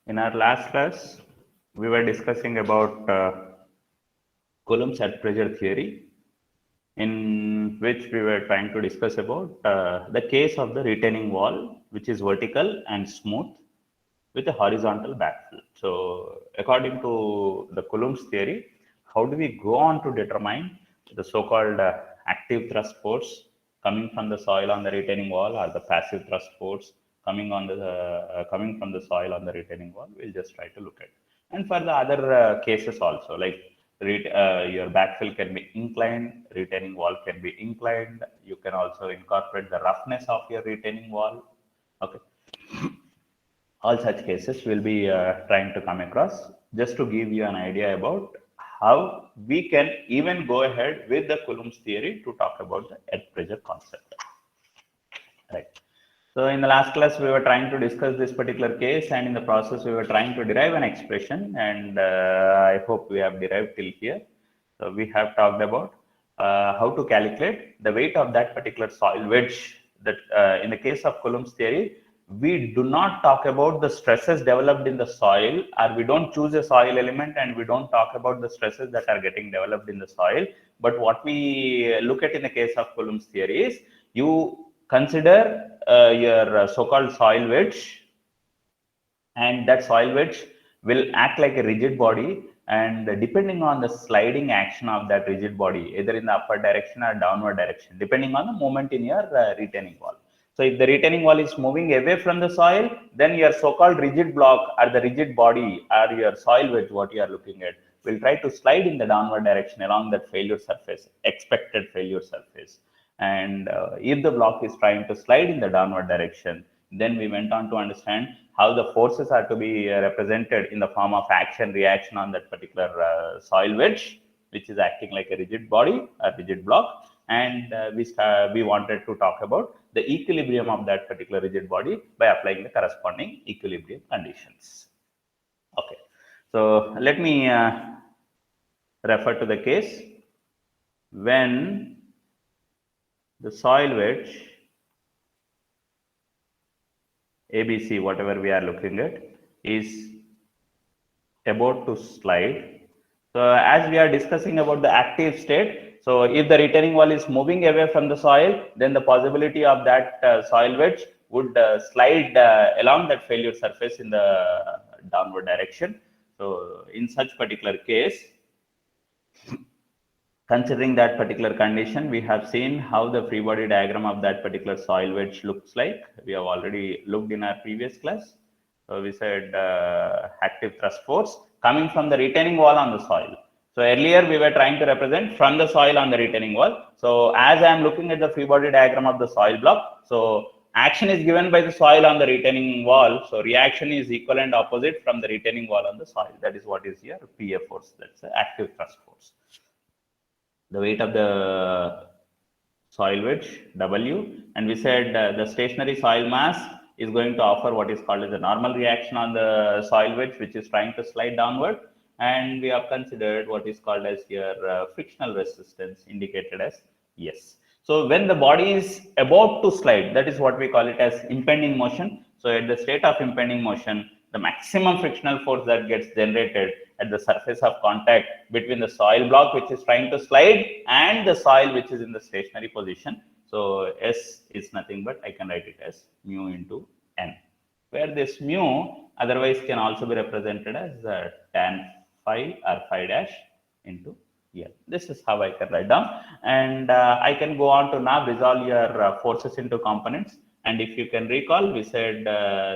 In our last class, we were discussing about Coulomb's at pressure theory, in which we were trying to discuss about the case of the retaining wall, which is vertical and smooth with a horizontal backfill. So, according to the Coulomb's theory, how do we go on to determine the so-called active thrust force coming from the soil on the retaining wall, or the passive thrust force coming from the soil on the retaining wall? We'll just try to look at. And for the other cases also, like your backfill can be inclined, retaining wall can be inclined. You can also incorporate the roughness of your retaining wall. Okay, all such cases will be trying to come across, just to give you an idea about how we can even go ahead with the Coulomb's theory to talk about the earth pressure concept. Right. So in the last class, we were trying to discuss this particular case, and in the process, we were trying to derive an expression, and I hope we have derived till here. So we have talked about how to calculate the weight of that particular soil wedge. That in the case of Coulomb's theory, we do not talk about the stresses developed in the soil, or we don't choose a soil element and we don't talk about the stresses that are getting developed in the soil. But what we look at in the case of Coulomb's theory is, you consider your so-called soil wedge, and that soil wedge will act like a rigid body, and depending on the sliding action of that rigid body, either in the upward direction or downward direction, depending on the moment in your retaining wall. So if the retaining wall is moving away from the soil, then your so-called rigid block, or the rigid body, or your soil wedge, what you are looking at, will try to slide in the downward direction along that failure surface, expected failure surface. And if the block is trying to slide in the downward direction, then we went on to understand how the forces are to be represented in the form of action reaction on that particular soil wedge, which is acting like a rigid body, a rigid block. And we wanted to talk about the equilibrium of that particular rigid body by applying the corresponding equilibrium conditions. Okay, so let me refer to the case when the soil wedge ABC, whatever we are looking at, is about to slide. So as we are discussing about the active state, so if the retaining wall is moving away from the soil, then the possibility of that soil wedge would slide along that failure surface in the downward direction. So in such particular case, considering that particular condition, we have seen how the free body diagram of that particular soil wedge looks like. We have already looked in our previous class. So we said active thrust force coming from the retaining wall on the soil. So earlier we were trying to represent from the soil on the retaining wall. So as I am looking at the free body diagram of the soil block, so action is given by the soil on the retaining wall. So reaction is equal and opposite from the retaining wall on the soil. That is what is here PF force. That's the active thrust force. The weight of the soil wedge W, and we said the stationary soil mass is going to offer what is called as a normal reaction on the soil wedge, which is trying to slide downward, and we have considered what is called as your frictional resistance, indicated as S. So when the body is about to slide, that is what we call it as impending motion. So at the state of impending motion, the maximum frictional force that gets generated at the surface of contact between the soil block, which is trying to slide, and the soil which is in the stationary position. So S is nothing but, I can write it as mu into N, where this mu otherwise can also be represented as tan phi or phi dash into L. This is how I can write down, and I can go on to now resolve your forces into components. And if you can recall, we said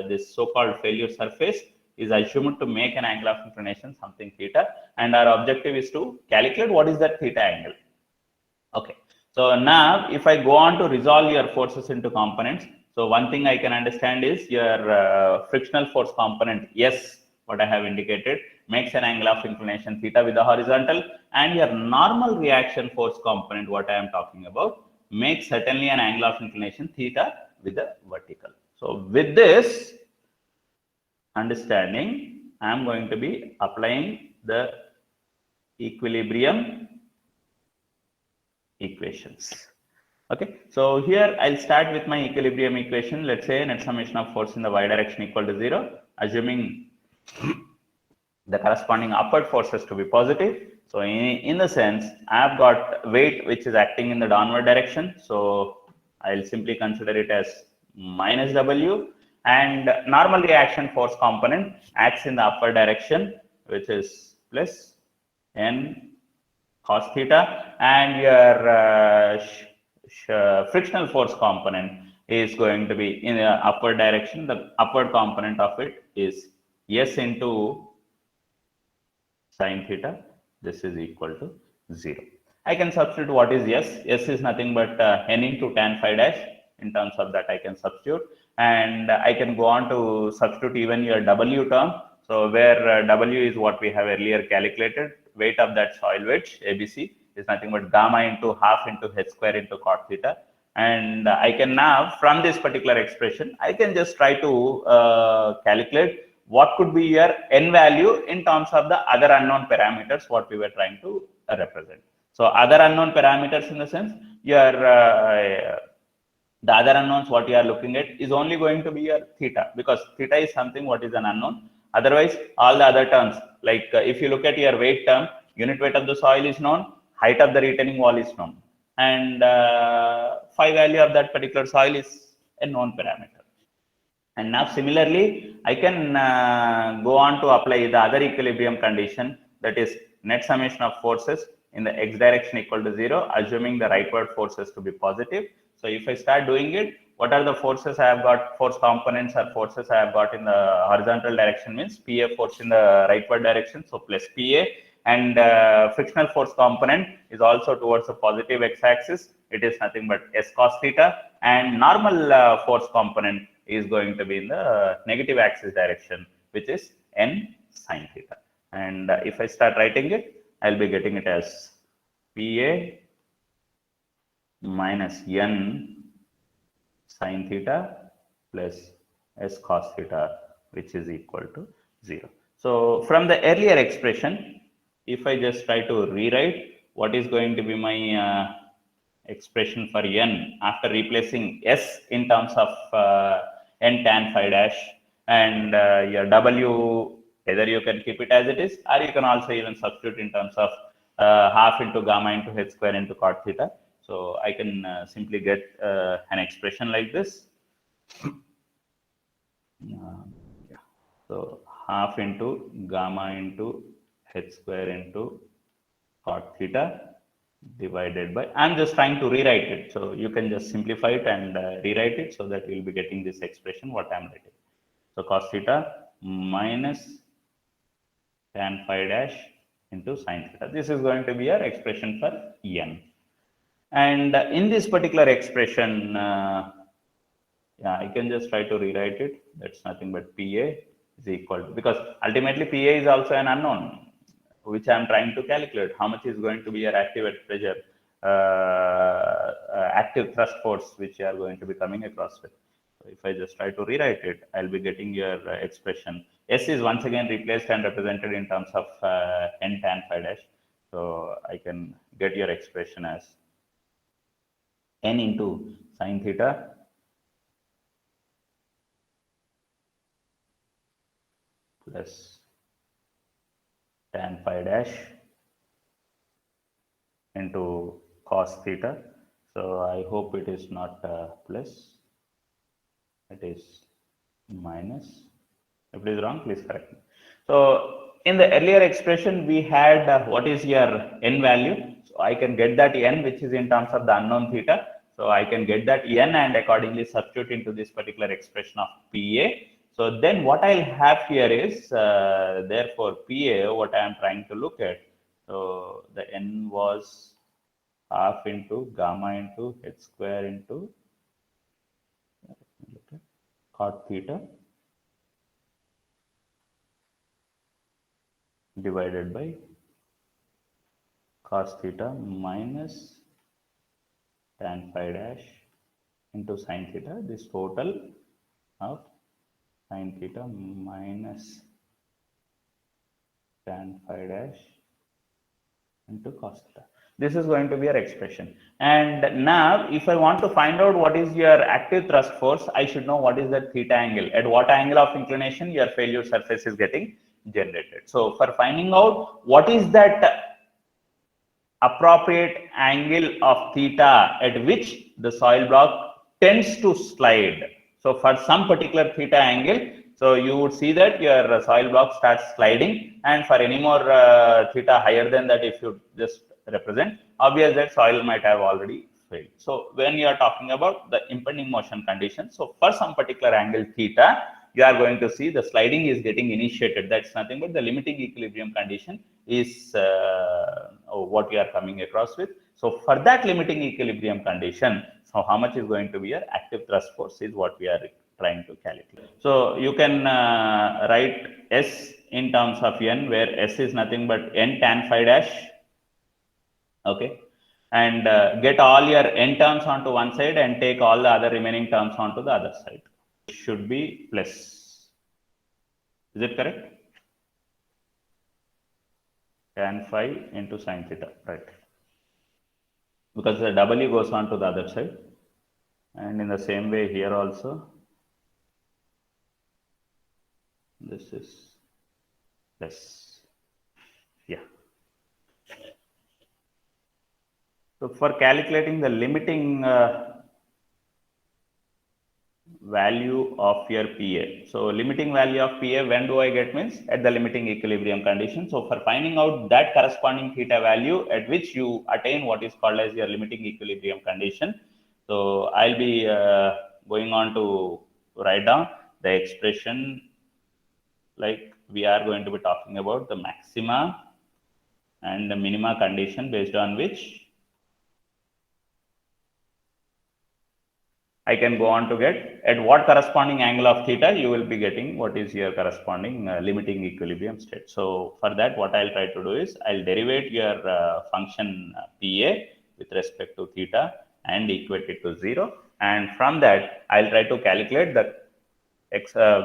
this so-called failure surface is assumed to make an angle of inclination something theta, and our objective is to calculate what is that theta angle. Okay, so now if I go on to resolve your forces into components, so one thing I can understand is your frictional force component S, what I have indicated, makes an angle of inclination theta with the horizontal, and your normal reaction force component, what I am talking about, makes certainly an angle of inclination theta with the vertical. So with this understanding, I am going to be applying the equilibrium equations. Okay, so here I'll start with my equilibrium equation. Let's say net summation of force in the y direction equal to 0, assuming the corresponding upward forces to be positive. So in the sense, I have got weight which is acting in the downward direction. So I'll simply consider it as minus W, and normal reaction force component acts in the upward direction, which is plus N cos theta, and your frictional force component is going to be in the upward direction. The upward component of it is S into sine theta. This is equal to 0. I can substitute what is S. S is nothing but N into tan phi dash. In terms of that, I can substitute, and I can go on to substitute even your W term. So where W is what we have earlier calculated, weight of that soil wedge ABC is nothing but gamma into half into h square into cot theta. And I can now, from this particular expression, I can just try to calculate what could be your n value in terms of the other unknown parameters what we were trying to represent. So other unknown parameters in the sense your the other unknowns what you are looking at is only going to be your theta, because theta is something what is an unknown. Otherwise, all the other terms, like if you look at your weight term, unit weight of the soil is known, height of the retaining wall is known, and phi value of that particular soil is a known parameter. And now similarly, I can go on to apply the other equilibrium condition, that is net summation of forces in the x direction equal to 0, assuming the rightward forces to be positive. So if I start doing it, what are the forces I have got? Force components or forces I have got in the horizontal direction means PA force in the rightward direction, so plus PA, and frictional force component is also towards the positive x-axis. It is nothing but S cos theta, and normal force component is going to be in the negative axis direction, which is N sine theta. And if I start writing it, I'll be getting it as PA minus N sine theta plus S cos theta, which is equal to 0. So from the earlier expression, if I just try to rewrite what is going to be my expression for N after replacing S in terms of N tan phi dash, and your W, either you can keep it as it is, or you can also even substitute in terms of half into gamma into h square into cot theta. So I can simply get an expression like this. Yeah. So half into gamma into h square into cot theta divided by, I'm just trying to rewrite it. So you can just simplify it and rewrite it so that you'll be getting this expression what I'm writing. So cos theta minus tan phi dash into sine theta. This is going to be our expression for N. And in this particular expression, yeah, I can just try to rewrite it. That's nothing but PA is equal to, because ultimately PA is also an unknown, which I'm trying to calculate. How much is going to be your active at pressure, active thrust force, which you are going to be coming across with. So if I just try to rewrite it, I'll be getting your expression. S is once again replaced and represented in terms of N tan phi dash. So I can get your expression as N into sine theta plus tan phi dash into cos theta. So I hope it is not plus, it is minus. If it is wrong, please correct me. So in the earlier expression, we had what is your N value. So I can get that N, which is in terms of the unknown theta. So I can get that N and accordingly substitute into this particular expression of PA. So then what I'll have here is, therefore PA, what I am trying to look at. So the N was half into gamma into h square into cot theta divided by cos theta minus tan phi dash into sine theta. This total of sine theta minus tan phi dash into cos theta. This is going to be your expression. And now if I want to find out what is your active thrust force, I should know what is that theta angle, at what angle of inclination your failure surface is getting generated. So for finding out what is that appropriate angle of theta at which the soil block tends to slide. So for some particular theta angle, so you would see that your soil block starts sliding, and for any more theta higher than that, if you just represent, obvious that soil might have already failed. So when you are talking about the impending motion condition, so for some particular angle theta, you are going to see the sliding is getting initiated. That's nothing but the limiting equilibrium condition is what we are coming across with. So for that limiting equilibrium condition, so how much is going to be your active thrust force is what we are trying to calculate. So you can write S in terms of N, where S is nothing but N tan phi dash. Okay. And get all your N terms onto one side and take all the other remaining terms onto the other side. It should be plus. Is it correct? Tan phi into sin theta, right? Because the W goes on to the other side. And in the same way here also, this is plus. Yeah. So for calculating the limiting value of your PA. So limiting value of PA, when do I get means at the limiting equilibrium condition. So for finding out that corresponding theta value at which you attain what is called as your limiting equilibrium condition. So I'll be going on to write down the expression, like we are going to be talking about the maxima and the minima condition, based on which I can go on to get at what corresponding angle of theta you will be getting what is your corresponding limiting equilibrium state. So for that, what I'll try to do is I'll derivate your function PA with respect to theta and equate it to 0. And from that, I'll try to calculate the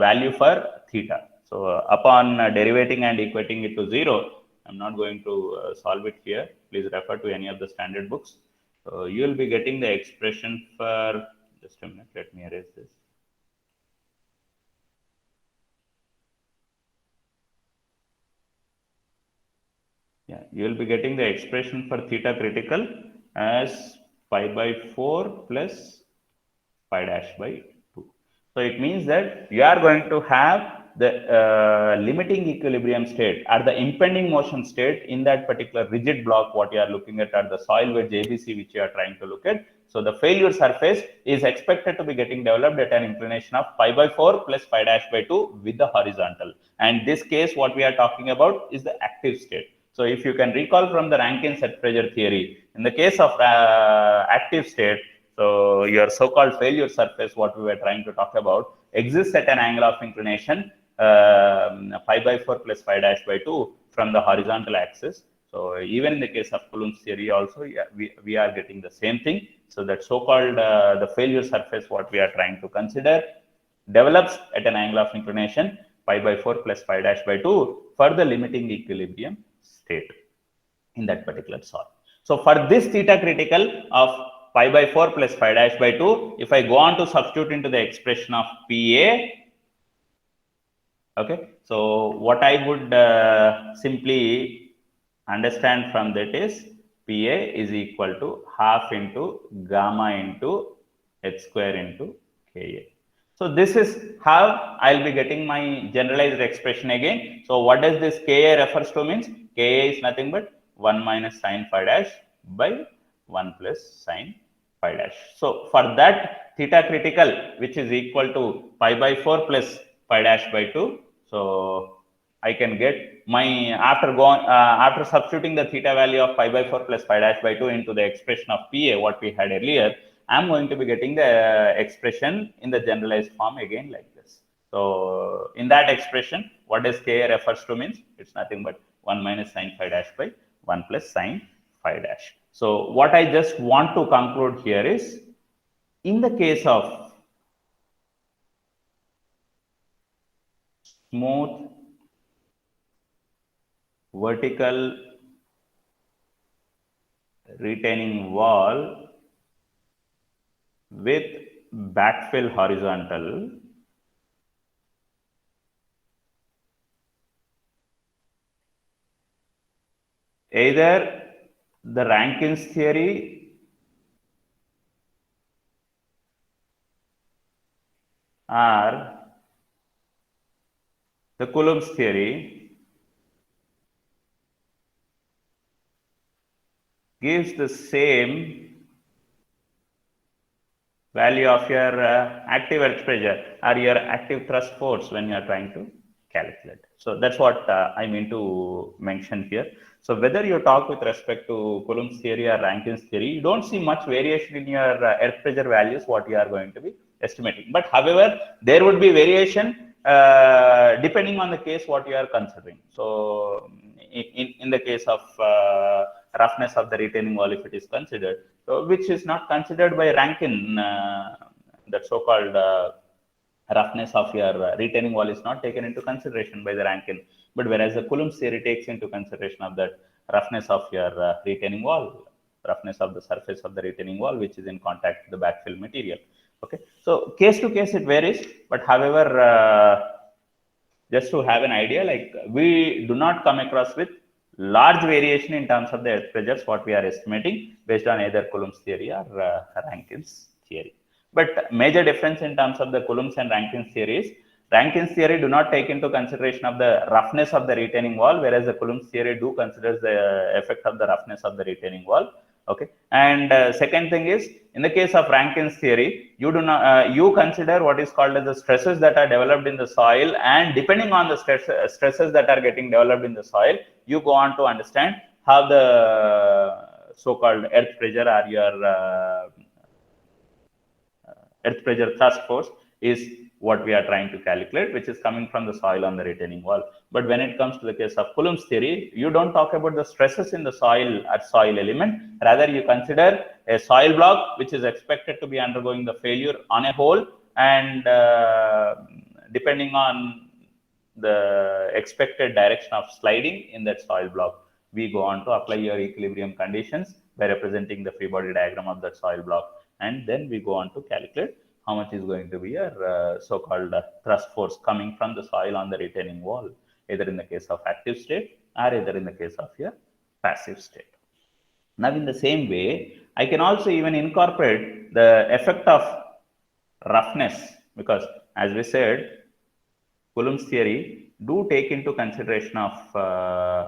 value for theta. So upon derivating and equating it to 0, I'm not going to solve it here. Please refer to any of the standard books. So you will be getting the expression for, just a minute, let me erase this. Yeah, you will be getting the expression for theta critical as pi by 4 plus pi dash by 2. So it means that you are going to have the limiting equilibrium state or the impending motion state in that particular rigid block, what you are looking at the soil wedge ABC, which you are trying to look at. So the failure surface is expected to be getting developed at an inclination of pi by 4 plus pi dash by 2 with the horizontal. And this case, what we are talking about is the active state. So if you can recall from the Rankine set pressure theory, in the case of active state, so your so-called failure surface, what we were trying to talk about, exists at an angle of inclination pi by 4 plus pi dash by 2 from the horizontal axis. So even in the case of Coulomb's theory also, yeah, we are getting the same thing. So that so-called the failure surface, what we are trying to consider, develops at an angle of inclination pi by 4 plus pi dash by 2 for the limiting equilibrium state in that particular soil. So for this theta critical of pi by 4 plus pi dash by 2, if I go on to substitute into the expression of PA, okay, so what I would simply understand from that is PA is equal to half into gamma into h square into Ka. So this is how I'll be getting my generalized expression again. So what does this Ka refers to means? Ka is nothing but 1 minus sine phi dash by 1 plus sine phi dash. So for that theta critical, which is equal to pi by 4 plus pi dash by 2. So I can get my, after substituting the theta value of pi by 4 plus pi dash by 2 into the expression of PA, what we had earlier, I'm going to be getting the expression in the generalized form again like this. So in that expression, what does Ka refers to means? It's nothing but 1 minus sine phi dash by 1 plus sine phi dash. So what I just want to conclude here is, in the case of smooth vertical retaining wall with backfill horizontal either the Rankine's theory or the Coulomb's theory gives the same value of your active earth pressure or your active thrust force when you are trying to calculate. So that's what I mean to mention here. So whether you talk with respect to Coulomb's theory or Rankine's theory, you don't see much variation in your earth pressure values, what you are going to be estimating. But however, there would be variation depending on the case what you are considering. So in the case of roughness of the retaining wall, if it is considered, so which is not considered by Rankine, that so-called roughness of your retaining wall is not taken into consideration by the Rankine, but whereas the Coulomb's theory takes into consideration of that roughness of your retaining wall, roughness of the surface of the retaining wall, which is in contact with the backfill material. Okay, so case to case it varies, but however, just to have an idea, like we do not come across with large variation in terms of the earth pressures what we are estimating based on either Coulomb's theory or Rankine's theory. But major difference in terms of the Coulomb's and Rankine's theories, Rankine's theory do not take into consideration of the roughness of the retaining wall, whereas the Coulomb's theory do considers the effect of the roughness of the retaining wall. Okay, and second thing is, in the case of Rankine's theory, you do not you consider what is called as the stresses that are developed in the soil, and depending on the stresses that are getting developed in the soil, you go on to understand how the so-called earth pressure or your earth pressure thrust force is what we are trying to calculate, which is coming from the soil on the retaining wall. But when it comes to the case of Coulomb's theory, you don't talk about the stresses in the soil at soil element. Rather, you consider a soil block which is expected to be undergoing the failure on a hole, and depending on the expected direction of sliding in that soil block, we go on to apply your equilibrium conditions by representing the free body diagram of that soil block, and then we go on to calculate how much is going to be your so-called thrust force coming from the soil on the retaining wall, either in the case of active state or either in the case of your passive state. Now, in the same way, I can also even incorporate the effect of roughness, because as we said, Coulomb's theory do take into consideration of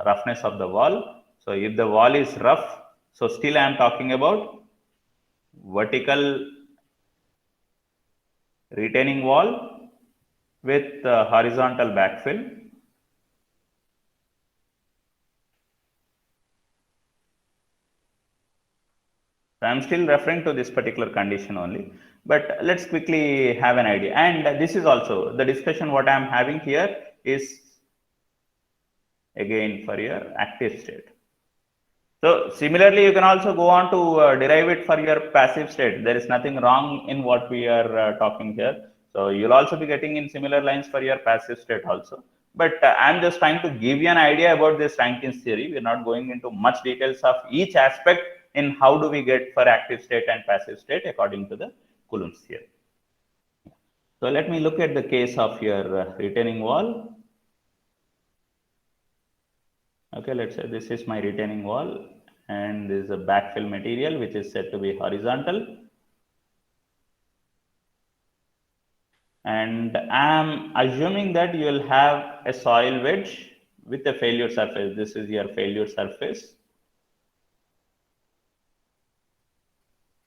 roughness of the wall. So if the wall is rough, so still I am talking about vertical retaining wall with horizontal backfill. So I'm still referring to this particular condition only, but let's quickly have an idea. And this is also the discussion what I'm having here is again for your active state. So similarly, you can also go on to derive it for your passive state. There is nothing wrong in what we are talking here. So you'll also be getting in similar lines for your passive state also. But I'm just trying to give you an idea about this Rankine's theory. We're not going into much details of each aspect in how do we get for active state and passive state according to the Coulomb's theory. So let me look at the case of your retaining wall. Okay, let's say this is my retaining wall, and this is a backfill material which is said to be horizontal. And I'm assuming that you will have a soil wedge with a failure surface. This is your failure surface,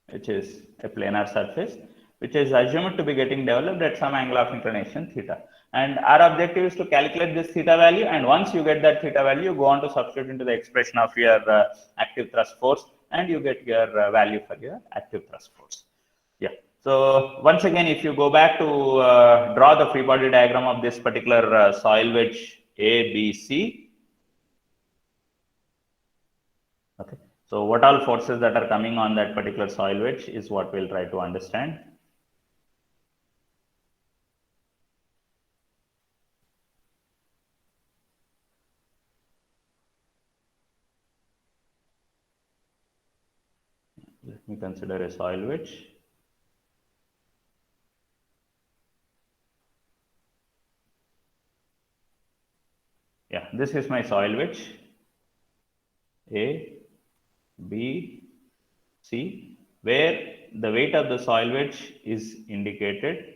which is a planar surface, which is assumed to be getting developed at some angle of inclination theta. And our objective is to calculate this theta value. And once you get that theta value, you go on to substitute into the expression of your active thrust force, and you get your value for your active thrust force. Yeah. So once again, if you go back to draw the free body diagram of this particular soil wedge ABC. Okay. So what all forces that are coming on that particular soil wedge is what we'll try to understand. Let me consider a soil wedge. Yeah, this is my soil wedge. A, B, C, where the weight of the soil wedge is indicated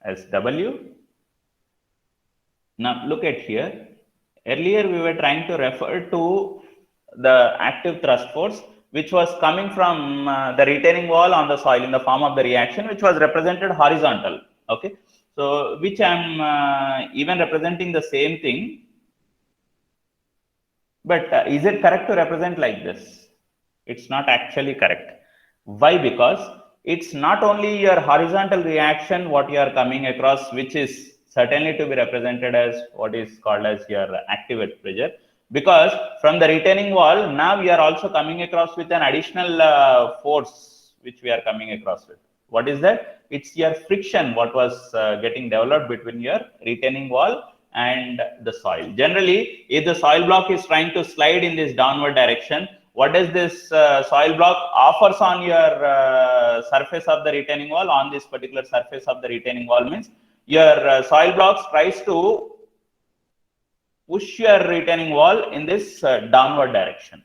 as W. Now look at here. Earlier we were trying to refer to the active thrust force which was coming from the retaining wall on the soil in the form of the reaction, which was represented horizontal. Okay, so which I am even representing the same thing. But is it correct to represent like this? It's not actually correct. Why? Because it's not only your horizontal reaction what you are coming across, which is certainly to be represented as what is called as your active wet pressure. Because from the retaining wall, now we are also coming across with an additional force which we are coming across with. What is that? It's your friction what was getting developed between your retaining wall and the soil. Generally, if the soil block is trying to slide in this downward direction, what does this soil block offers on your surface of the retaining wall? On this particular surface of the retaining wall means your soil blocks tries to push your retaining wall in this downward direction,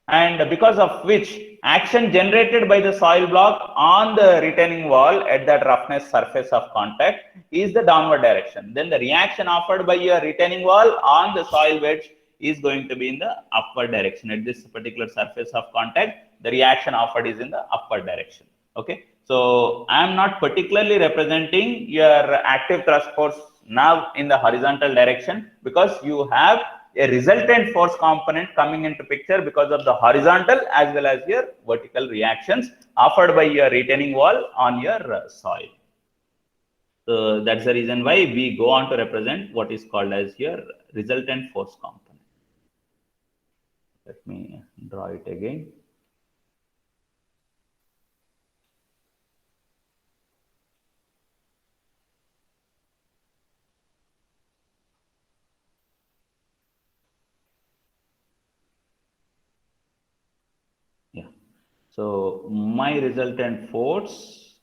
and because of which action generated by the soil block on the retaining wall at that roughness surface of contact is the downward direction. Then the reaction offered by your retaining wall on the soil wedge is going to be in the upward direction. At this particular surface of contact, the reaction offered is in the upward direction. Okay, so I am not particularly representing your active thrust force now in the horizontal direction, because you have a resultant force component coming into picture because of the horizontal as well as your vertical reactions offered by your retaining wall on your soil. So that's the reason why we go on to represent what is called as your resultant force component. Let me draw it again. Yeah. So my resultant force,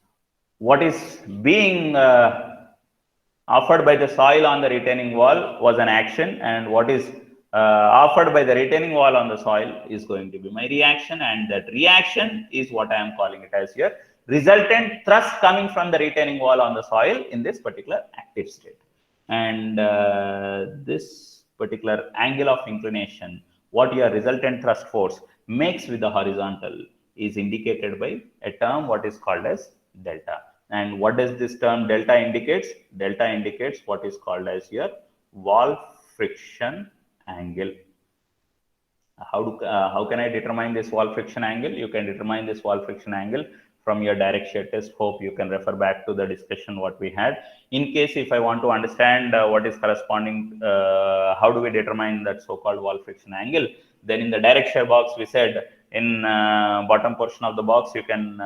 what is being offered by the soil on the retaining wall was an action, and what is offered by the retaining wall on the soil is going to be my reaction, and that reaction is what I am calling it as your resultant thrust coming from the retaining wall on the soil in this particular active state. And this particular angle of inclination, what your resultant thrust force makes with the horizontal, is indicated by a term what is called as delta. And what does this term delta indicates? Delta indicates what is called as your wall friction angle. How can I determine this wall friction angle? You can determine this wall friction angle from your direct shear test. Hope you can refer back to the discussion what we had. In case if I want to understand what is corresponding, how do we determine that so-called wall friction angle? Then in the direct shear box, we said in bottom portion of the box, you can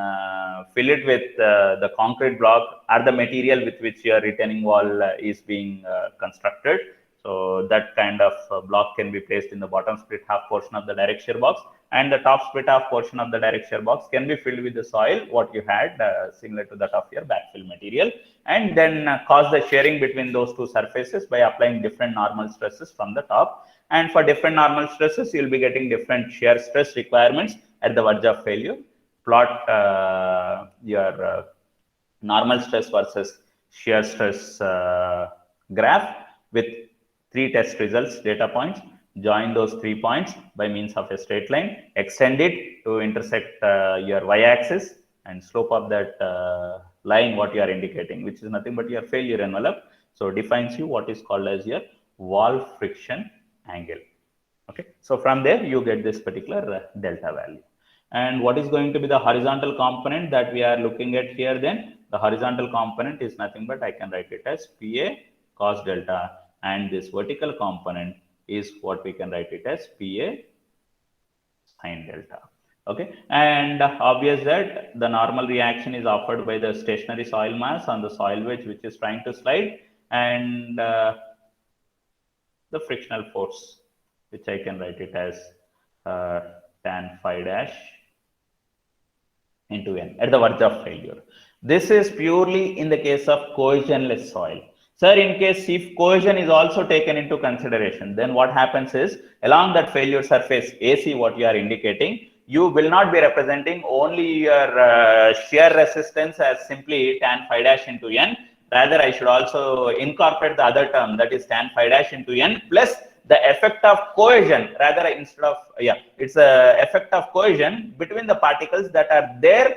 fill it with the concrete block or the material with which your retaining wall is being constructed. So that kind of block can be placed in the bottom split half portion of the direct shear box, and the top split half portion of the direct shear box can be filled with the soil what you had similar to that of your backfill material, and then cause the shearing between those two surfaces by applying different normal stresses from the top. And for different normal stresses, you will be getting different shear stress requirements at the verge of failure. Plot your normal stress versus shear stress graph with 3 test results data points. Join those 3 points by means of a straight line, extend it to intersect your y-axis, and slope of that line what you are indicating, which is nothing but your failure envelope, so defines you what is called as your wall friction angle. Okay, so from there you get this particular delta value. And what is going to be the horizontal component that we are looking at here? Then the horizontal component is nothing but I can write it as PA cos delta, and this vertical component is what we can write it as PA sin delta. Okay, and obvious that the normal reaction is offered by the stationary soil mass on the soil wedge which is trying to slide, and the frictional force, which I can write it as tan phi dash into n at the verge of failure. This is purely in the case of cohesionless soil. Sir, in case if cohesion is also taken into consideration, then what happens is along that failure surface AC, what you are indicating, you will not be representing only your shear resistance as simply tan phi dash into n. Rather, I should also incorporate the other term, that is tan phi dash into n plus the effect of cohesion. Rather, instead of, it's a effect of cohesion between the particles that are there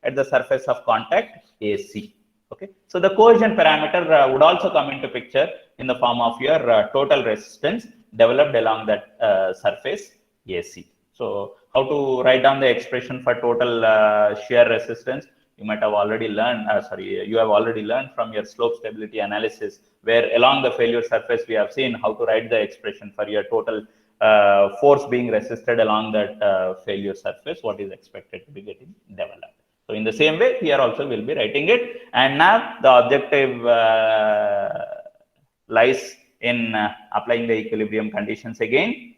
at the surface of contact AC. Okay, so the cohesion parameter would also come into picture in the form of your total resistance developed along that surface AC. So how to write down the expression for total shear resistance? You might have already learned, you have already learned from your slope stability analysis, where along the failure surface, we have seen how to write the expression for your total force being resisted along that failure surface, what is expected to be getting developed. So in the same way, here also we'll be writing it. And now the objective lies in applying the equilibrium conditions again.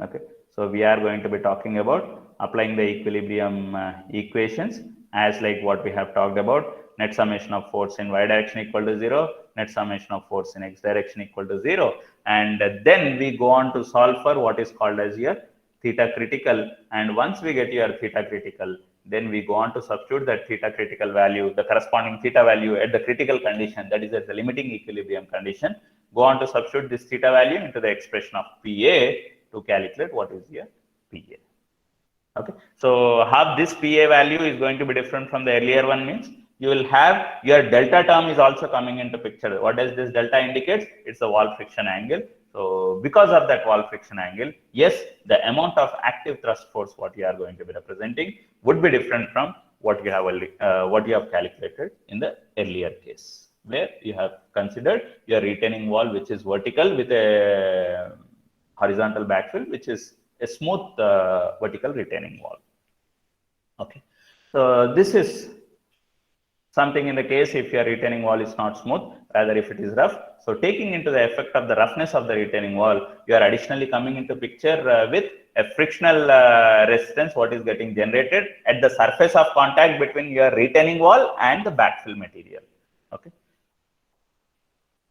Okay, so we are going to be talking about applying the equilibrium equations as like what we have talked about. Net summation of force in y direction equal to 0, net summation of force in x direction equal to 0. And then we go on to solve for what is called as your theta critical. And once we get your theta critical, then we go on to substitute that theta critical value, the corresponding theta value at the critical condition, that is at the limiting equilibrium condition. Go on to substitute this theta value into the expression of PA to calculate what is your PA. Okay, so how this PA value is going to be different from the earlier one means you will have your delta term is also coming into picture. What does this delta indicates? It's the wall friction angle. So because of that wall friction angle, yes, the amount of active thrust force what you are going to be representing would be different from what you have calculated in the earlier case, where you have considered your retaining wall which is vertical with a horizontal backfill, which is a smooth vertical retaining wall. Okay, so this is something in the case if your retaining wall is not smooth, rather if it is rough. So taking into the effect of the roughness of the retaining wall, you are additionally coming into picture with a frictional resistance what is getting generated at the surface of contact between your retaining wall and the backfill material. Okay.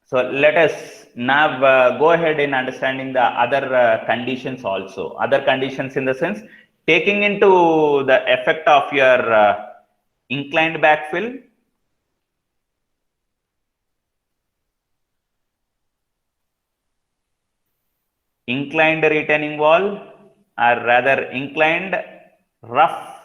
So let us now go ahead in understanding the other conditions also. Other conditions in the sense, taking into the effect of your inclined backfill, inclined retaining wall, or rather inclined rough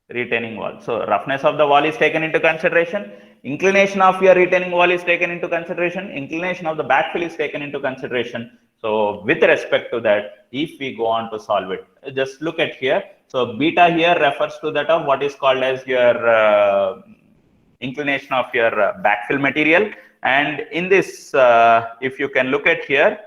retaining wall. So roughness of the wall is taken into consideration, inclination of your retaining wall is taken into consideration, inclination of the backfill is taken into consideration. So with respect to that, if we go on to solve it, just look at here. So beta here refers to that of what is called as your inclination of your backfill material. And in this, if you can look at here,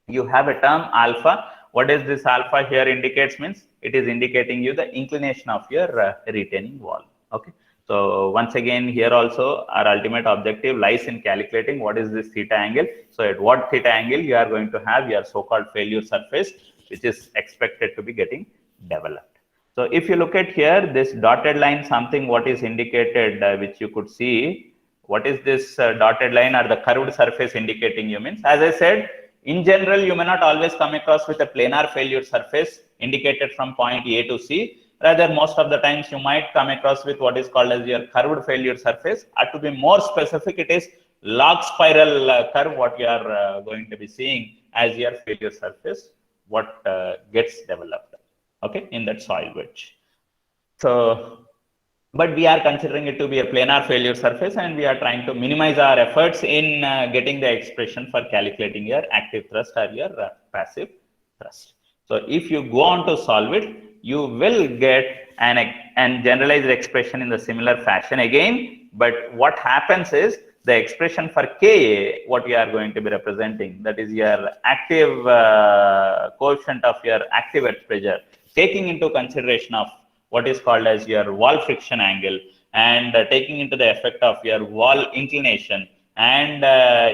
you have a term alpha. What is this alpha here indicates means it is indicating you the inclination of your retaining wall. Okay. So once again, here also our ultimate objective lies in calculating what is this theta angle. So at what theta angle you are going to have your so-called failure surface, which is expected to be getting developed. So if you look at here, this dotted line, something what is indicated, which you could see, what is this dotted line or the curved surface indicating you means, as I said, in general, you may not always come across with a planar failure surface indicated from point A to C. Rather, most of the times you might come across with what is called as your curved failure surface. Or to be more specific, it is log spiral curve what you are going to be seeing as your failure surface, what gets developed, okay, in that soil wedge. So, but we are considering it to be a planar failure surface, and we are trying to minimize our efforts in getting the expression for calculating your active thrust or your passive thrust. So if you go on to solve it, you will get an generalized expression in the similar fashion again. But what happens is the expression for Ka, what we are going to be representing, that is your active coefficient of your active earth pressure, taking into consideration of what is called as your wall friction angle, and taking into the effect of your wall inclination, and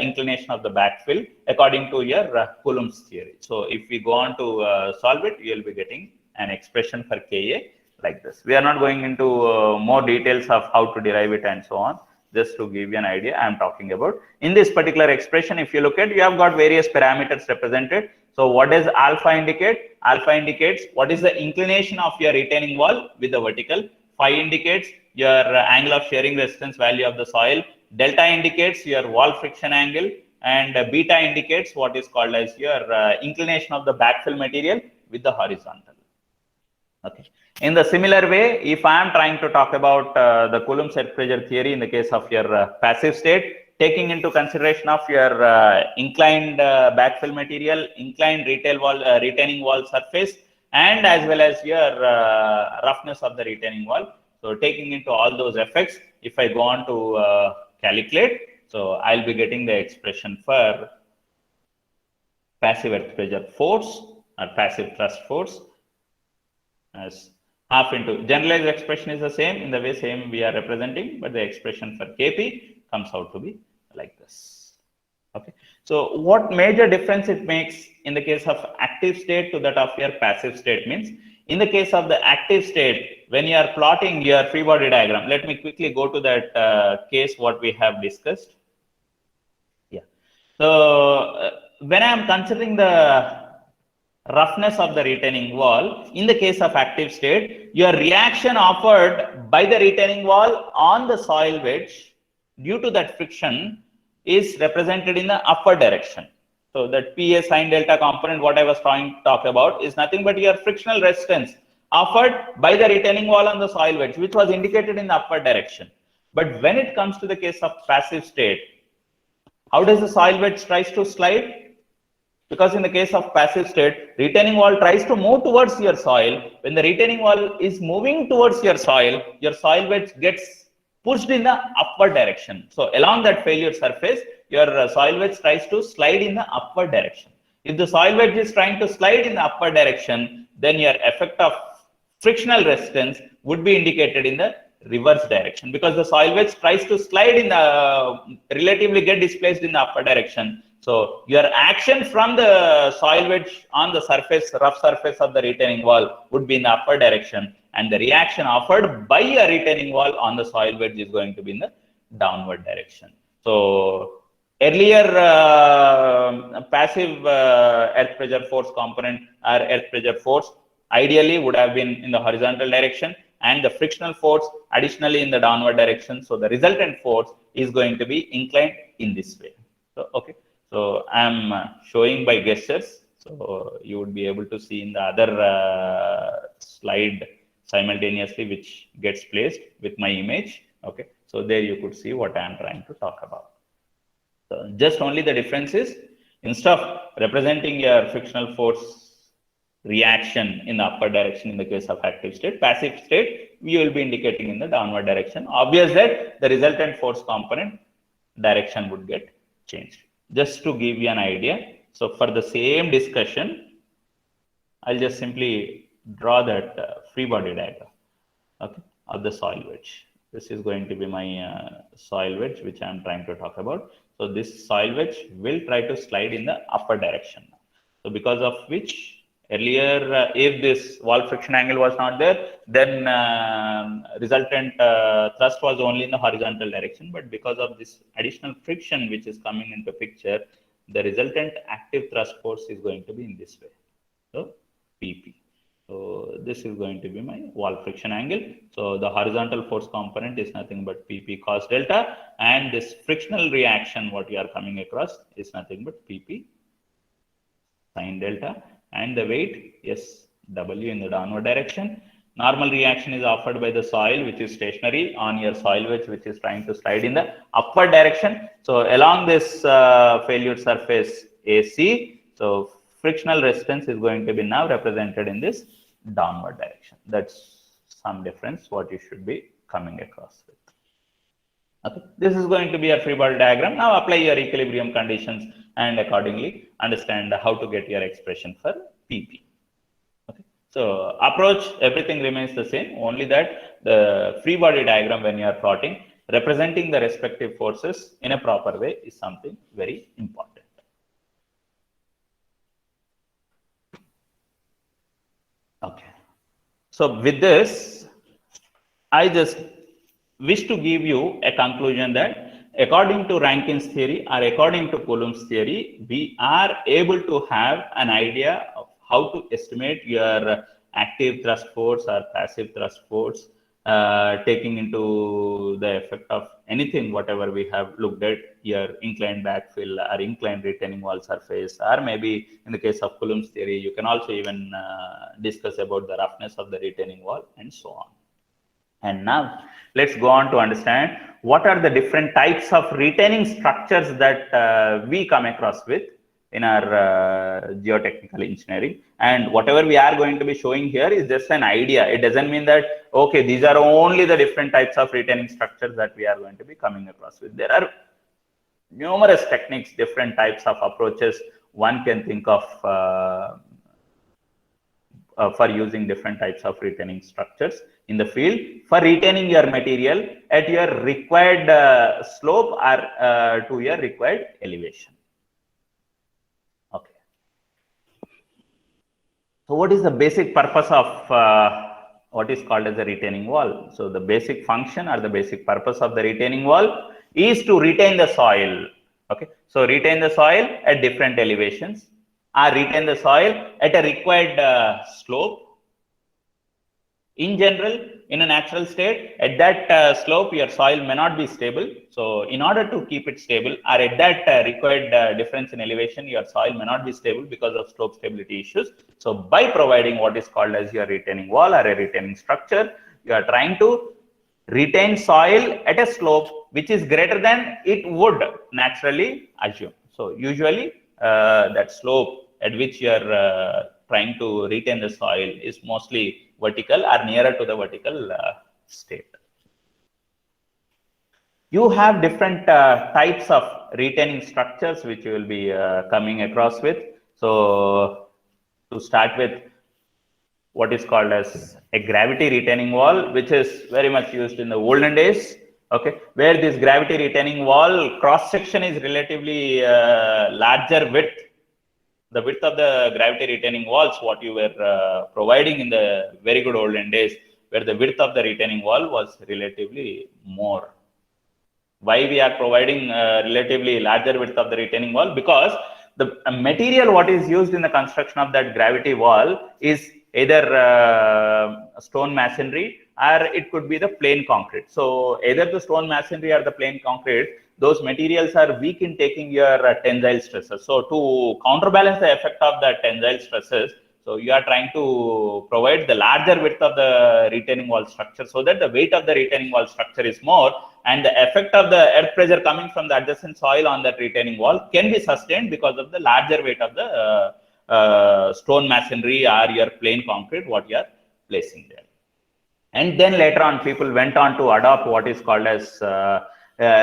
inclination of the backfill according to your Coulomb's theory. So if we go on to solve it, you will be getting an expression for Ka like this. We are not going into more details of how to derive it and so on. Just to give you an idea, I am talking about. In this particular expression, if you look at, you have got various parameters represented. So what does alpha indicate? Alpha indicates what is the inclination of your retaining wall with the vertical. Phi indicates your angle of shearing resistance value of the soil. Delta indicates your wall friction angle, and beta indicates what is called as your inclination of the backfill material with the horizontal. Okay. In the similar way, if I am trying to talk about the Coulomb's earth pressure theory in the case of your passive state, taking into consideration of your inclined backfill material, inclined retaining wall surface, and as well as your roughness of the retaining wall. So taking into all those effects, if I go on to calculate, so I'll be getting the expression for passive earth pressure force or passive thrust force as half into, generalized expression is the same, in the way same we are representing, but the expression for Kp comes out to be like this. Okay. So what major difference it makes in the case of active state to that of your passive state means, in the case of the active state, when you are plotting your free body diagram, let me quickly go to that case what we have discussed. Yeah. So when I am considering the roughness of the retaining wall, in the case of active state, your reaction offered by the retaining wall on the soil wedge due to that friction is represented in the upward direction. So that Pa sine delta component, what I was trying to talk about, is nothing but your frictional resistance offered by the retaining wall on the soil wedge, which was indicated in the upward direction. But when it comes to the case of passive state, how does the soil wedge tries to slide? Because in the case of passive state, retaining wall tries to move towards your soil. When the retaining wall is moving towards your soil wedge gets pushed in the upward direction. So along that failure surface, your soil wedge tries to slide in the upward direction. If the soil wedge is trying to slide in the upward direction, then your effect of frictional resistance would be indicated in the reverse direction, because the soil wedge tries to slide in the relatively get displaced in the upper direction. So your action from the soil wedge on the surface, rough surface of the retaining wall would be in the upper direction, and the reaction offered by a retaining wall on the soil wedge is going to be in the downward direction. So earlier passive earth pressure force component or earth pressure force ideally would have been in the horizontal direction, and the frictional force additionally in the downward direction. So the resultant force is going to be inclined in this way. So, okay. So I'm showing by gestures. So you would be able to see in the other slide simultaneously, which gets placed with my image. Okay. So there you could see what I'm trying to talk about. So just only the difference is, instead of representing your frictional force reaction in the upper direction in the case of active state, passive state, we will be indicating in the downward direction. Obvious that the resultant force component direction would get changed. Just to give you an idea, so for the same discussion, I'll just simply draw that free body diagram, okay, of the soil wedge. This is going to be my soil wedge, which I'm trying to talk about. So this soil wedge will try to slide in the upper direction. So because of which, earlier, if this wall friction angle was not there, then resultant thrust was only in the horizontal direction. But because of this additional friction which is coming into picture, the resultant active thrust force is going to be in this way. So PP. So this is going to be my wall friction angle. So the horizontal force component is nothing but PP cos delta, and this frictional reaction what you are coming across is nothing but PP sin delta. And the weight, yes, W in the downward direction. Normal reaction is offered by the soil, which is stationary, on your soil wedge, which is trying to slide in the upward direction. So along this failure surface AC, so frictional resistance is going to be now represented in this downward direction. That's some difference what you should be coming across with. Okay. This is going to be a free body diagram. Now apply your equilibrium conditions and accordingly understand how to get your expression for PP. Okay. So approach, everything remains the same, only that the free body diagram when you are plotting, representing the respective forces in a proper way is something very important. Okay. So with this, I just wish to give you a conclusion that according to Rankin's theory or according to Coulomb's theory, we are able to have an idea of how to estimate your active thrust force or passive thrust force, taking into the effect of anything, whatever we have looked at, your inclined backfill or inclined retaining wall surface, or maybe in the case of Coulomb's theory, you can also even discuss about the roughness of the retaining wall and so on. And now let's go on to understand what are the different types of retaining structures that we come across with in our geotechnical engineering. And whatever we are going to be showing here is just an idea. It doesn't mean that, okay, these are only the different types of retaining structures that we are going to be coming across with. There are numerous techniques, different types of approaches one can think of for using different types of retaining structures in the field for retaining your material at your required slope or to your required elevation. Okay. So what is the basic purpose of what is called as a retaining wall? So the basic function or the basic purpose of the retaining wall is to retain the soil. Okay. So retain the soil at different elevations, or retain the soil at a required slope. In general, in a natural state, at that slope, your soil may not be stable. So in order to keep it stable, or at that required difference in elevation, your soil may not be stable because of slope stability issues. So by providing what is called as your retaining wall or a retaining structure, you are trying to retain soil at a slope which is greater than it would naturally assume. So usually that slope at which you are trying to retain the soil is mostly vertical or nearer to the vertical state. You have different types of retaining structures which you will be coming across with. So to start with, what is called as a gravity retaining wall, which is very much used in the olden days. Okay, where this gravity retaining wall cross section is relatively larger width. The width of the gravity retaining walls, what you were providing in the very good olden days, where the width of the retaining wall was relatively more. Why we are providing relatively larger width of the retaining wall? Because the material what is used in the construction of that gravity wall is either stone masonry or it could be the plain concrete. So either the stone masonry or the plain concrete, those materials are weak in taking your tensile stresses. So to counterbalance the effect of the tensile stresses, so you are trying to provide the larger width of the retaining wall structure so that the weight of the retaining wall structure is more, and the effect of the earth pressure coming from the adjacent soil on that retaining wall can be sustained because of the larger weight of the stone masonry or your plain concrete what you are placing there. And then later on, people went on to adopt what is called as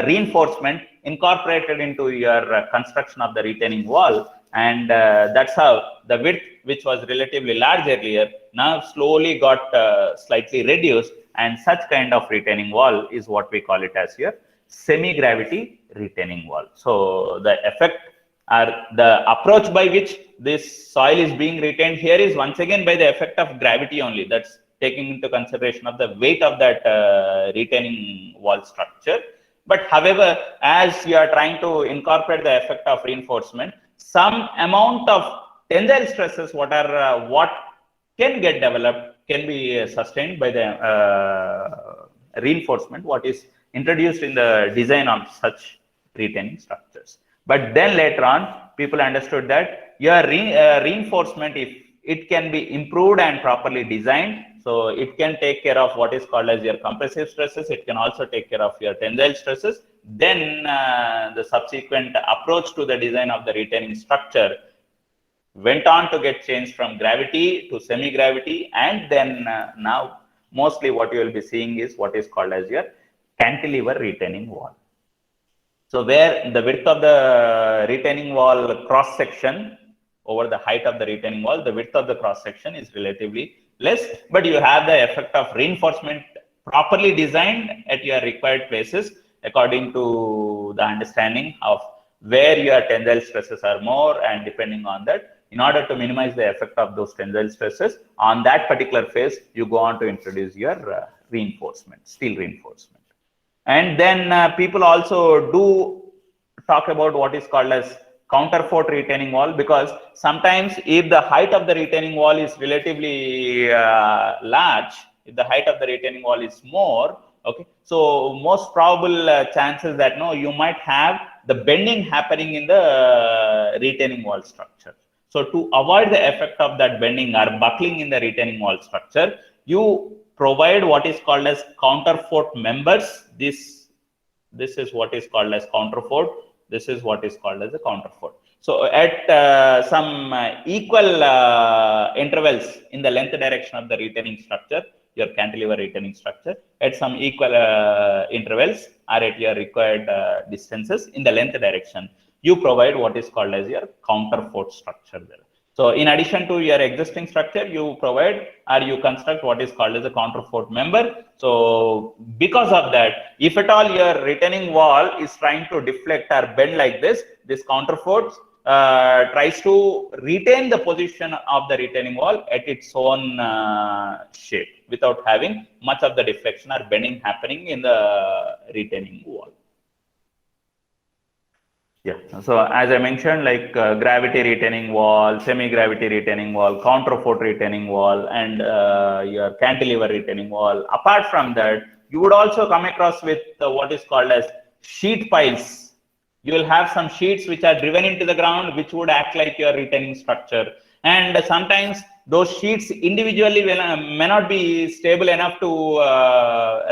reinforcement incorporated into your construction of the retaining wall. And that's how the width, which was relatively large earlier, now slowly got slightly reduced. And such kind of retaining wall is what we call it as your semi-gravity retaining wall. So the effect or the approach by which this soil is being retained here is once again by the effect of gravity only. That's taking into consideration of the weight of that retaining wall structure. But however, as you are trying to incorporate the effect of reinforcement, some amount of tensile stresses what can get developed can be sustained by the reinforcement what is introduced in the design of such retaining structures. But then later on, people understood that your reinforcement, if it can be improved and properly designed, so it can take care of what is called as your compressive stresses. It can also take care of your tensile stresses. Then the subsequent approach to the design of the retaining structure went on to get changed from gravity to semi-gravity, and then now mostly what you will be seeing is what is called as your cantilever retaining wall. So where the width of the retaining wall cross section over the height of the retaining wall, the width of the cross section is relatively less, but you have the effect of reinforcement properly designed at your required places according to the understanding of where your tensile stresses are more, and depending on that, in order to minimize the effect of those tensile stresses on that particular phase, you go on to introduce your reinforcement, steel reinforcement. And then people also do talk about what is called as counterfort retaining wall, because sometimes if the height of the retaining wall is relatively large, if the height of the retaining wall is more, okay, so most probable chances that no, you might have the bending happening in the retaining wall structure. So to avoid the effect of that bending or buckling in the retaining wall structure, you provide what is called as counterfort members. This is what is called as counterfort. This is what is called as a counterfort. So at some equal intervals in the length direction of the retaining structure, your cantilever retaining structure, at some equal intervals or at your required distances in the length direction, you provide what is called as your counterfort structure there. So in addition to your existing structure, you provide or you construct what is called as a counterfort member. So because of that, if at all your retaining wall is trying to deflect or bend like this counterfort tries to retain the position of the retaining wall at its own shape without having much of the deflection or bending happening in the retaining wall. Yeah. So as I mentioned, like gravity retaining wall, semi-gravity retaining wall, counterfort retaining wall, and your cantilever retaining wall. Apart from that, you would also come across with what is called as sheet piles. You will have some sheets which are driven into the ground, which would act like your retaining structure. And sometimes those sheets individually may not be stable enough to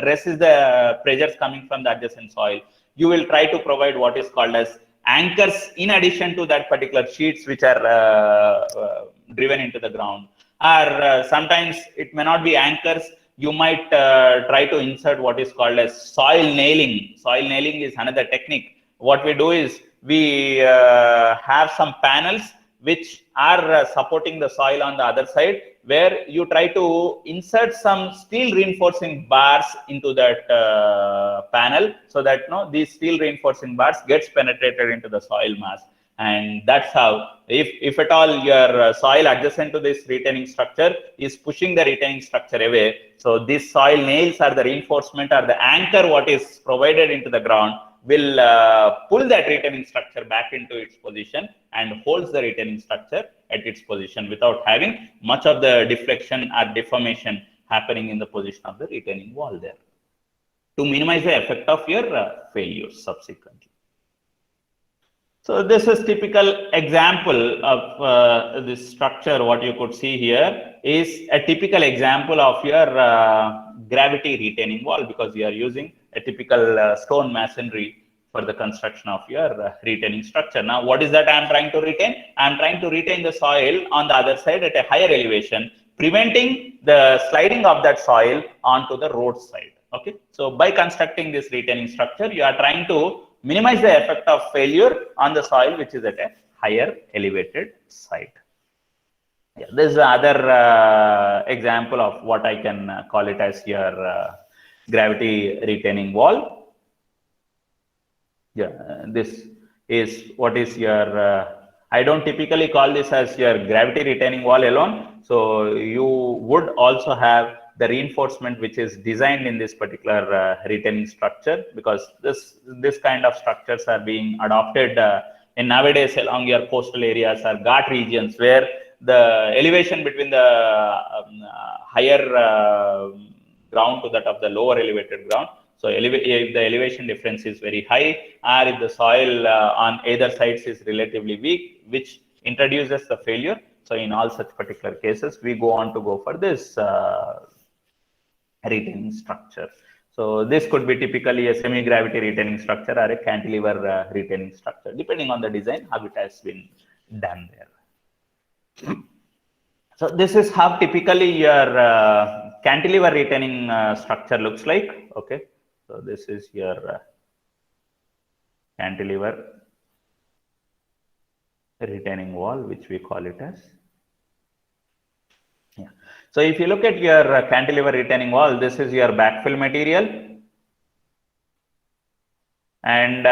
resist the pressures coming from the adjacent soil. You will try to provide what is called as anchors in addition to that particular sheets which are driven into the ground. Or sometimes it may not be anchors. You might try to insert what is called as soil nailing. Soil nailing is another technique. What we do is we have some panels which are supporting the soil on the other side, where you try to insert some steel reinforcing bars into that panel, so that these steel reinforcing bars gets penetrated into the soil mass. And that's how, if at all your soil adjacent to this retaining structure is pushing the retaining structure away, so these soil nails are the reinforcement or the anchor what is provided into the ground will pull that retaining structure back into its position and holds the retaining structure at its position without having much of the deflection or deformation happening in the position of the retaining wall there, to minimize the effect of your failures subsequently. So this is typical example of this structure. What you could see here is a typical example of your gravity retaining wall, because you are using a typical stone masonry for the construction of your retaining structure. Now, what is that I am trying to retain? I am trying to retain the soil on the other side at a higher elevation, preventing the sliding of that soil onto the road side. Okay, so by constructing this retaining structure, you are trying to minimize the effect of failure on the soil which is at a higher elevated site. Yeah, this is another example of what I can call it as your gravity retaining wall. Yeah, this is what is your, I don't typically call this as your gravity retaining wall alone. So you would also have the reinforcement which is designed in this particular retaining structure, because this kind of structures are being adopted in nowadays along your coastal areas or Ghat regions, where the elevation between the higher ground to that of the lower elevated ground. So if the elevation difference is very high, or if the soil on either sides is relatively weak, which introduces the failure. So in all such particular cases, we go on to go for this retaining structure. So this could be typically a semi-gravity retaining structure or a cantilever retaining structure, depending on the design, how it has been done there. So this is how typically your cantilever retaining structure looks like. Okay, so this is your cantilever retaining wall, which we call it as. Yeah. So if you look at your cantilever retaining wall, this is your backfill material. And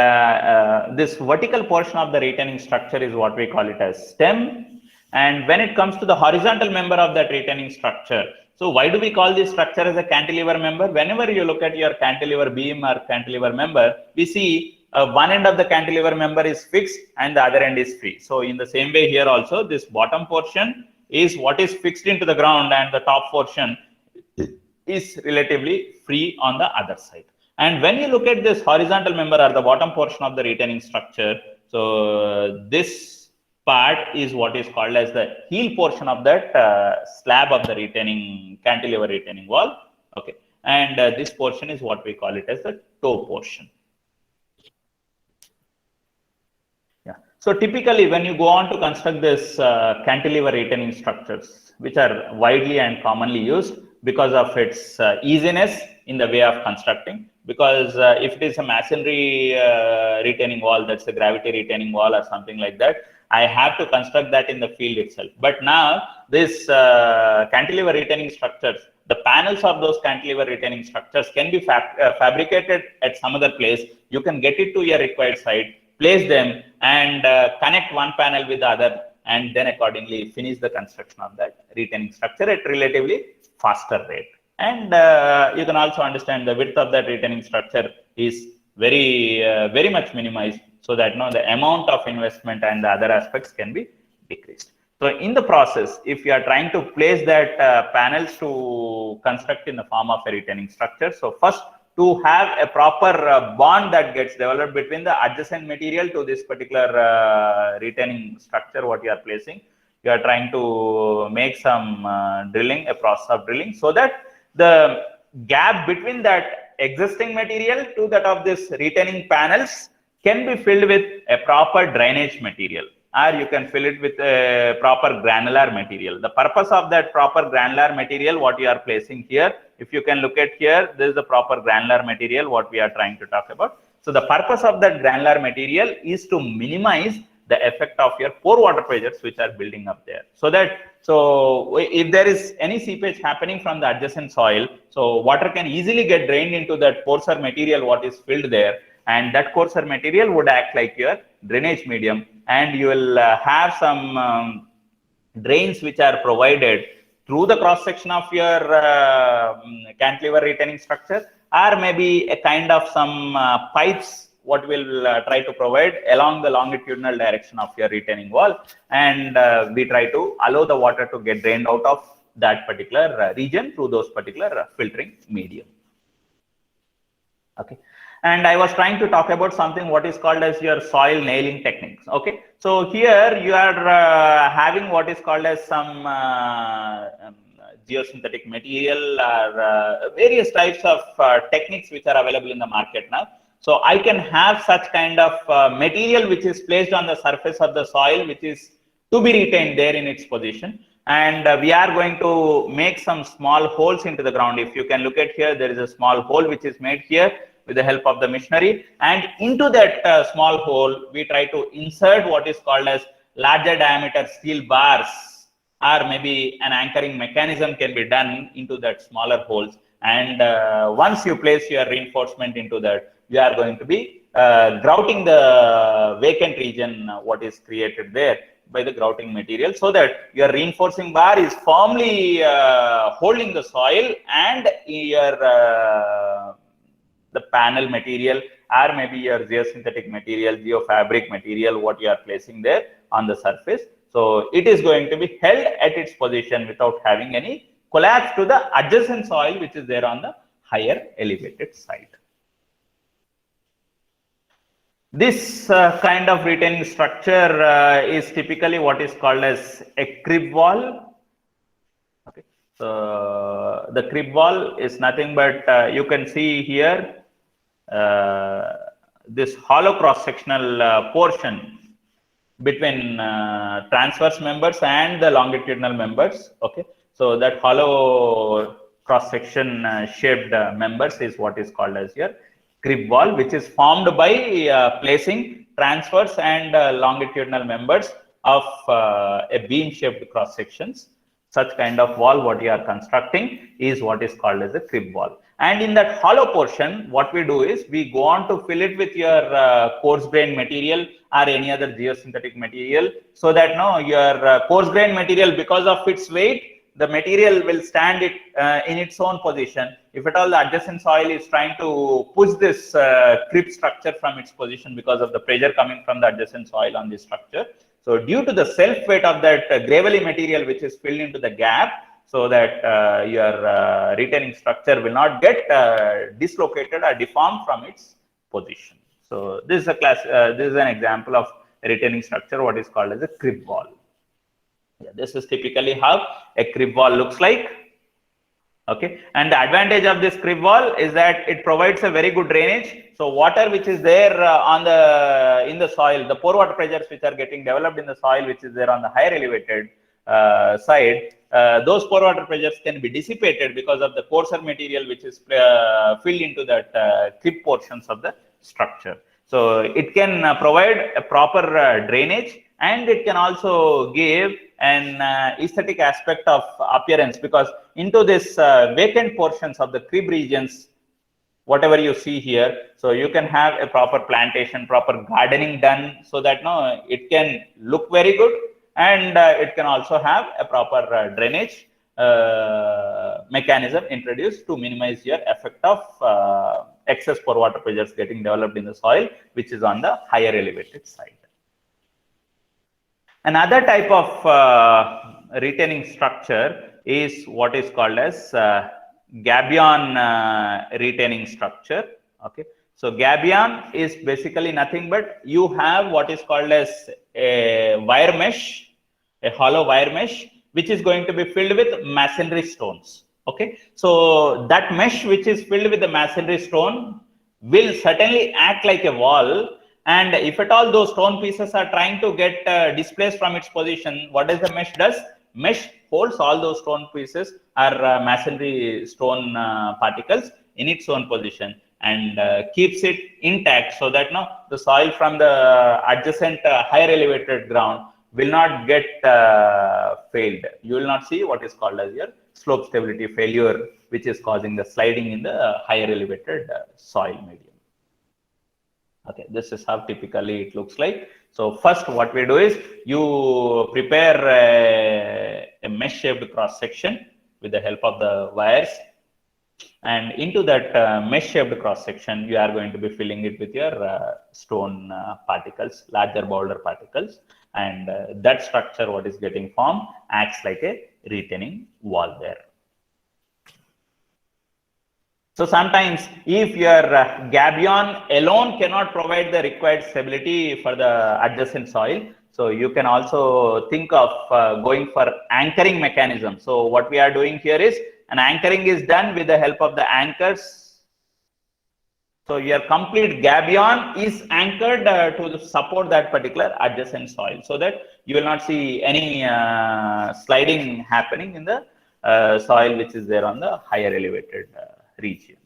this vertical portion of the retaining structure is what we call it as stem. And when it comes to the horizontal member of that retaining structure, so why do we call this structure as a cantilever member? Whenever you look at your cantilever beam or cantilever member, we see one end of the cantilever member is fixed and the other end is free. So in the same way here also, this bottom portion is what is fixed into the ground and the top portion is relatively free on the other side. And when you look at this horizontal member or the bottom portion of the retaining structure, so this part is what is called as the heel portion of that slab of the retaining cantilever retaining wall. Okay, and this portion is what we call it as the toe portion. Yeah. So typically, when you go on to construct this cantilever retaining structures, which are widely and commonly used because of its easiness in the way of constructing. Because if it is a masonry retaining wall, that's a gravity retaining wall or something like that, I have to construct that in the field itself. But now this cantilever retaining structures, the panels of those cantilever retaining structures can be fabricated at some other place. You can get it to your required site, place them and connect one panel with the other, and then accordingly finish the construction of that retaining structure at relatively faster rate. And you can also understand the width of that retaining structure is very much minimized, so that the amount of investment and the other aspects can be decreased. So in the process, if you are trying to place that panels to construct in the form of a retaining structure, so first to have a proper bond that gets developed between the adjacent material to this particular retaining structure what you are placing, you are trying to make some drilling, a process of drilling, so that the gap between that existing material to that of this retaining panels can be filled with a proper drainage material, or you can fill it with a proper granular material. The purpose of that proper granular material what you are placing here, if you can look at here, this is the proper granular material what we are trying to talk about. So the purpose of that granular material is to minimize the effect of your pore water pressures which are building up there. So if there is any seepage happening from the adjacent soil, so water can easily get drained into that coarser material what is filled there, and that coarser material would act like your drainage medium, and you will have some drains which are provided through the cross section of your cantilever retaining structure, or maybe a kind of some pipes what will try to provide along the longitudinal direction of your retaining wall, and we try to allow the water to get drained out of that particular region through those particular filtering medium. Okay, and I was trying to talk about something what is called as your soil nailing techniques. Okay, so here you are having what is called as some geosynthetic material or various types of techniques which are available in the market now. So I can have such kind of material which is placed on the surface of the soil, which is to be retained there in its position. And we are going to make some small holes into the ground. If you can look at here, there is a small hole which is made here with the help of the machinery. And into that small hole, we try to insert what is called as larger diameter steel bars, or maybe an anchoring mechanism can be done into that smaller holes. And once you place your reinforcement into that, you are going to be grouting the vacant region what is created there by the grouting material, so that your reinforcing bar is firmly holding the soil, and your the panel material, or maybe your geosynthetic material, geofabric material what you are placing there on the surface, so it is going to be held at its position without having any collapse to the adjacent soil which is there on the higher elevated side. This kind of retaining structure is typically what is called as a crib wall. Okay. So the crib wall is nothing but you can see here this hollow cross-sectional portion between transverse members and the longitudinal members. Okay. So that hollow cross-section shaped members is what is called as your crib wall, which is formed by placing transverse and longitudinal members of a beam shaped cross sections Such kind of wall, what you are constructing is what is called as a crib wall. And in that hollow portion, what we do is we go on to fill it with your coarse grain material or any other geosynthetic material, so that your coarse grain material, because of its weight, the material will stand it in its own position. If at all the adjacent soil is trying to push this crib structure from its position because of the pressure coming from the adjacent soil on this structure, so due to the self weight of that gravelly material which is filled into the gap, so that your retaining structure will not get dislocated or deformed from its position. So this is a this is an example of retaining structure, what is called as a crib wall. Yeah, this is typically how a crib wall looks like. Okay, and the advantage of this crib wall is that it provides a very good drainage. So water which is there in the soil, the pore water pressures which are getting developed in the soil, which is there on the higher elevated side, those pore water pressures can be dissipated because of the coarser material which is filled into that crib portions of the structure. So it can provide a proper drainage, and it can also give an aesthetic aspect of appearance, because into this vacant portions of the crib regions, whatever you see here, so you can have a proper plantation, proper gardening done, so that it can look very good, and it can also have a proper drainage mechanism introduced to minimize your effect of excess pore water pressures getting developed in the soil, which is on the higher elevated side. Another type of retaining structure is what is called as gabion retaining structure. Okay, so gabion is basically nothing but you have what is called as a wire mesh, a hollow wire mesh, which is going to be filled with masonry stones. Okay, so that mesh which is filled with the masonry stone will certainly act like a wall. And if at all those stone pieces are trying to get displaced from its position, what does the mesh does? Mesh holds all those stone pieces or masonry stone particles in its own position, and keeps it intact, so that the soil from the adjacent higher elevated ground will not get failed. You will not see what is called as your slope stability failure, which is causing the sliding in the higher elevated soil medium. Okay, this is how typically it looks like. So first what we do is you prepare a mesh shaped cross section with the help of the wires, and into that mesh shaped cross section you are going to be filling it with your stone particles, larger boulder particles, and that structure what is getting formed acts like a retaining wall there. So sometimes if your gabion alone cannot provide the required stability for the adjacent soil, so you can also think of going for anchoring mechanism. So what we are doing here is an anchoring is done with the help of the anchors. So your complete gabion is anchored to support that particular adjacent soil, so that you will not see any sliding happening in the soil which is there on the higher elevated region.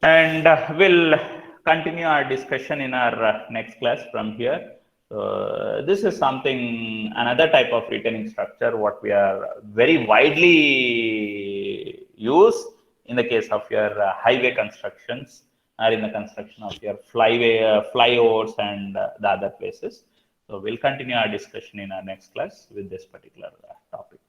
And we'll continue our discussion in our next class from here. So this is something, another type of retaining structure what we are very widely used in the case of your highway constructions, or in the construction of your flyovers and the other places. So we'll continue our discussion in our next class with this particular topic.